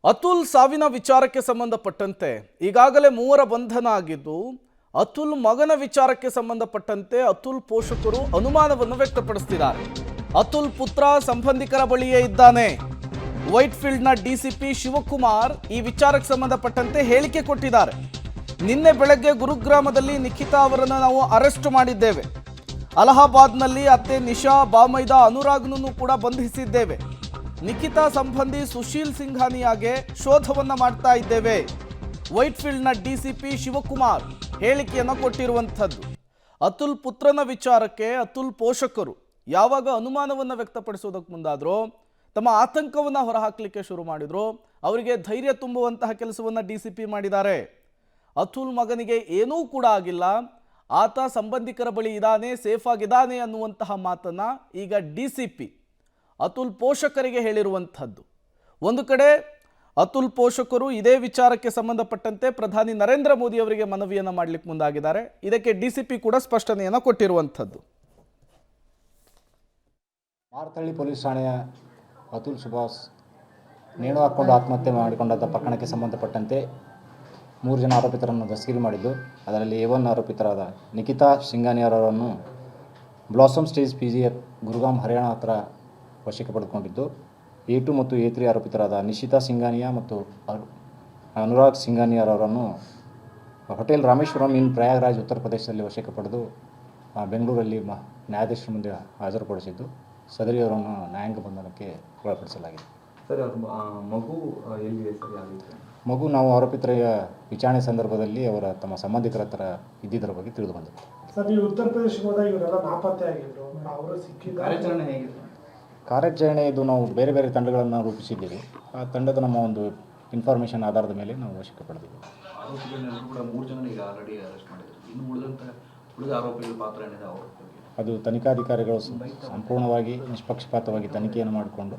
ಅತುಲ್ ಸಾವಿನ ವಿಚಾರಕ್ಕೆ ಸಂಬಂಧಪಟ್ಟಂತೆ ಈಗಾಗಲೇ 3 ಬಂಧನ ಆಗಿದ್ದು ಅತುಲ್ ಮಗನ ವಿಚಾರಕ್ಕೆ ಸಂಬಂಧಪಟ್ಟಂತೆ ಅತುಲ್ ಪೋಷಕರು ಅನುಮಾನವನ್ನು ವ್ಯಕ್ತಪಡಿಸುತ್ತಿದ್ದಾರೆ. ಅತುಲ್ ಪುತ್ರ ಸಂಬಂಧಿಕರ ಬಳಿಯೇ ಇದ್ದಾನೆ. ವೈಟ್ಫೀಲ್ಡ್ನ ಡಿಸಿಪಿ ಶಿವಕುಮಾರ್ ಈ ವಿಚಾರಕ್ಕೆ ಸಂಬಂಧಪಟ್ಟಂತೆ ಹೇಳಿಕೆ ಕೊಟ್ಟಿದ್ದಾರೆ. ನಿನ್ನೆ ಬೆಳಗ್ಗೆ ಗುರುಗ್ರಾಮದಲ್ಲಿ ನಿಖಿತಾ ಅವರನ್ನು ನಾವು ಅರೆಸ್ಟ್ ಮಾಡಿದ್ದೇವೆ. ಅಲಹಾಬಾದ್ನಲ್ಲಿ ಅತ್ತೆ ನಿಶಾ ಬಾಮೈದ ಅನುರಾಗ್ನನ್ನು ಕೂಡ ಬಂಧಿಸಿದ್ದೇವೆ. ನಿಖಿತಾ ಸಂಬಂಧಿ ಸುಶೀಲ್ ಸಿಂಘಾನಿಯಾಗೆ ಶೋಧವನ್ನ ಮಾಡ್ತಾ ಇದ್ದೇವೆ. ವೈಟ್ಫೀಲ್ಡ್ನ ಡಿಸಿಪಿ ಶಿವಕುಮಾರ್ ಹೇಳಿಕೆಯನ್ನು ಕೊಟ್ಟಿರುವಂಥದ್ದು. ಅತುಲ್ ಪುತ್ರನ ವಿಚಾರಕ್ಕೆ ಅತುಲ್ ಪೋಷಕರು ಯಾವಾಗ ಅನುಮಾನವನ್ನು ವ್ಯಕ್ತಪಡಿಸೋದಕ್ಕೆ ಮುಂದಾದರೂ ತಮ್ಮ ಆತಂಕವನ್ನು ಹೊರಹಾಕಲಿಕ್ಕೆ ಶುರು ಮಾಡಿದ್ರು. ಅವರಿಗೆ ಧೈರ್ಯ ತುಂಬುವಂತಹ ಕೆಲಸವನ್ನು ಡಿಸಿಪಿ ಮಾಡಿದ್ದಾರೆ. ಅತುಲ್ ಮಗನಿಗೆ ಏನೂ ಕೂಡ ಆಗಿಲ್ಲ, ಆತ ಸಂಬಂಧಿಕರ ಬಳಿ ಇದ್ದಾನೆ, ಸೇಫ್ ಆಗಿದ್ದಾನೆ ಅನ್ನುವಂತಹ ಮಾತನ್ನ ಈಗ ಡಿಸಿಪಿ ಅತುಲ್ ಪೋಷಕರಿಗೆ ಹೇಳಿರುವಂಥದ್ದು. ಒಂದು ಕಡೆ ಅತುಲ್ ಪೋಷಕರು ಇದೇ ವಿಚಾರಕ್ಕೆ ಸಂಬಂಧಪಟ್ಟಂತೆ ಪ್ರಧಾನಿ ನರೇಂದ್ರ ಮೋದಿ ಅವರಿಗೆ ಮನವಿಯನ್ನು ಮಾಡಲಿಕ್ಕೆ ಮುಂದಾಗಿದ್ದಾರೆ. ಇದಕ್ಕೆ ಡಿಸಿಪಿ ಕೂಡ ಸ್ಪಷ್ಟನೆಯನ್ನು ಕೊಟ್ಟಿರುವಂಥದ್ದು. ಮಾರತಳ್ಳಿ ಪೊಲೀಸ್ ಠಾಣೆಯ ಅತುಲ್ ಸುಭಾಷ್ ನೇಣು ಹಾಕ್ಕೊಂಡು ಆತ್ಮಹತ್ಯೆ ಮಾಡಿಕೊಂಡಂಥ ಪ್ರಕರಣಕ್ಕೆ ಸಂಬಂಧಪಟ್ಟಂತೆ 3 ಜನ ಆರೋಪಿತರನ್ನು ದಸ್ತಗಿರಿ ಮಾಡಿದ್ದು, ಅದರಲ್ಲಿ A1 ಆರೋಪಿತರಾದ ನಿಖಿತಾ ಸಿಂಘಾನಿಯವರನ್ನು Blossom Stage PG Gurugram Haryana ಹತ್ರ ವಶಕ್ಕೆ ಪಡೆದುಕೊಂಡಿದ್ದು, A2 ಮತ್ತು A3 ಆರೋಪಿತರಾದ ನಿಶಿತಾ ಸಿಂಘಾನಿಯಾ ಮತ್ತು ಅನುರಾಗ್ ಸಿಂಘಾನಿಯವರನ್ನು ಹೋಟೆಲ್ ರಾಮೇಶ್ವರಂ ಇನ್ ಪ್ರಯಾಗ್ರಾಜ್ ಉತ್ತರ ಪ್ರದೇಶದಲ್ಲಿ ವಶಕ್ಕೆ ಪಡೆದು ಬೆಂಗಳೂರಲ್ಲಿ ನ್ಯಾಯಾಧೀಶರ ಮುಂದೆ ಹಾಜರುಪಡಿಸಿದ್ದು, ಸದರಿಯವರನ್ನು ನ್ಯಾಯಾಂಗ ಬಂಧನಕ್ಕೆ ಒಳಪಡಿಸಲಾಗಿದೆ. ಸರ್, ಮಗು ಎಲ್ಲಿದೆ ಸರ್? ಮಗು ನಾವು ಆರೋಪಿತರ ವಿಚಾರಣೆ ಸಂದರ್ಭದಲ್ಲಿ ಅವರ ತಮ್ಮ ಸಂಬಂಧಿಕರ ಹತ್ರ ಇದ್ದಿದ್ದರ ಬಗ್ಗೆ ತಿಳಿದು ಬಂದಿತ್ತು. ಸರ್, ಈ ಉತ್ತರ ಪ್ರದೇಶಕ್ಕೆ ಹೋದಾಗ ಇವರೆಲ್ಲ ನಾಪತ್ತೆ ಆಗಿದ್ರು, ಅವರು ಸಿಕ್ಕಿದ ಕಾರ್ಯಾಚರಣೆ ಹೇಗಿದೆ? ಕಾರ್ಯಾಚರಣೆ ಇದು ನಾವು ಬೇರೆ ಬೇರೆ ತಂಡಗಳನ್ನು ರೂಪಿಸಿದ್ದೀವಿ. ಆ ತಂಡದ ನಮ್ಮ ಒಂದು ಇನ್ಫಾರ್ಮೇಷನ್ ಆಧಾರದ ಮೇಲೆ ನಾವು ವಶಕ್ಕೆ ಪಡೆದಿದ್ದೀವಿ. ಆರೋಪಿಗಳನ್ನೆಲ್ಲರೂ ಕೂಡ 3 ಜನ ಈಗ ಆಲ್ರೆಡಿ ಅರೆಸ್ಟ್ ಮಾಡಿದ್ರು. ಇನ್ನು ಉಳಿದ ಆರೋಪಿಗಳ ಪಾತ್ರ ಏನಿದೆ ಅವ್ರ ಬಗ್ಗೆ ಅದು ತನಿಖಾಧಿಕಾರಿಗಳು ಸಂಪೂರ್ಣವಾಗಿ ನಿಷ್ಪಕ್ಷಪಾತವಾಗಿ ತನಿಖೆಯನ್ನು ಮಾಡಿಕೊಂಡು